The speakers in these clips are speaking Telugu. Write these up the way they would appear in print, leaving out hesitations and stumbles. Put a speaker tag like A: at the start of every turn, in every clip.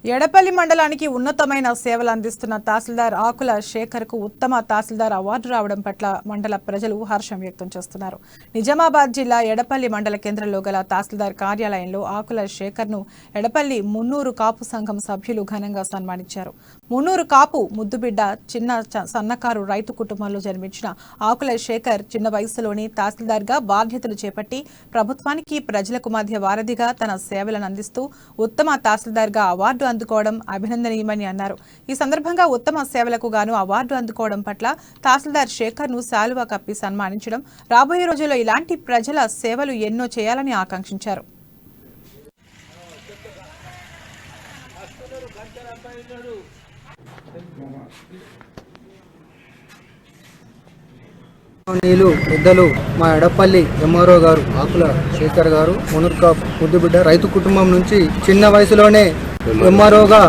A: ఎడపల్లి మండలానికి ఉన్నతమైన సేవలు అందిస్తున్న తహసీల్దార్ ఆకుల శేఖర్కు ఉత్తమ తహసీల్దార్ అవార్డు రావడం పట్ల మండల ప్రజలు హర్షం వ్యక్తం చేస్తున్నారు. నిజామాబాద్ జిల్లా ఎడపల్లి మండల కేంద్రంలో గల తహసీల్దార్ కార్యాలయంలో ఆకుల శేఖర్ను ఎడపల్లి మున్నూరు కాపు సంఘం సభ్యులు ఘనంగా సన్మానించారు. మున్నూరు కాపు ముద్దుబిడ్డ చిన్న సన్నకారు రైతు కుటుంబంలో జన్మించిన ఆకుల శేఖర్ చిన్న వయసులోనే తహసీల్దార్గా బాధ్యతలు చేపట్టి ప్రభుత్వానికి ప్రజలకు మధ్య వారధిగా తన సేవలను అందిస్తూ ఉత్తమ తహసీల్దార్గా అవార్డు అందుకోవడం అభినందనీయమని అన్నారు. ఈ సందర్భంగా ఉత్తమ సేవలకు గాను అవార్డు అందుకోవడం పట్ల తహసీల్దార్ శేఖర్ను శాలువా కప్పి సన్మానించడం, రాబోయే రోజుల్లో ఇలాంటి ప్రజల సేవలు ఎన్నో చేయాలని ఆకాంక్షించారు.
B: పెద్దలు మా ఎడపల్లి ఎంఆర్ఓ గారు ఆకుల శేఖర్ గారు మునుర్కా ముద్దుబిడ్డ రైతు కుటుంబం నుంచి చిన్న వయసులోనే ఎంఆర్ఓగా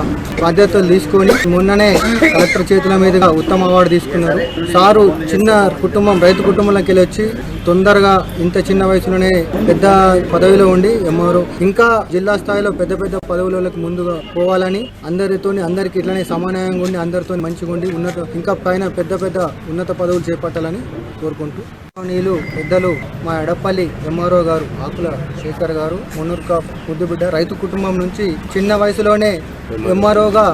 B: బాధ్యతలు తీసుకొని మొన్ననే కలెక్టర్ చేతుల మీదుగా ఉత్తమ అవార్డు తీసుకున్నారు. సారు చిన్న కుటుంబం రైతు కుటుంబంలోకి వెళ్ళి వచ్చి తొందరగా ఇంత చిన్న వయసులోనే పెద్ద పదవిలో ఉండి ఎంఆర్ఓ ఇంకా జిల్లా స్థాయిలో పెద్ద పెద్ద పదవులకు ముందుగా పోవాలని అందరికి ఇట్లనే సమానంగా ఉండి అందరితో మంచిగా ఉండి ఇంకా పైన పెద్ద ఉన్నత పదవులు చేపట్టాలని కోరుకుంటూ పెద్దలు మా ఎడపల్లి ఎంఆర్ఓ గారు ఆకుల శేఖర్ గారు మునుర్కా ముద్దుబిడ్డ రైతు కుటుంబం నుంచి చిన్న వయసులోనే ఎంఆర్ఓగా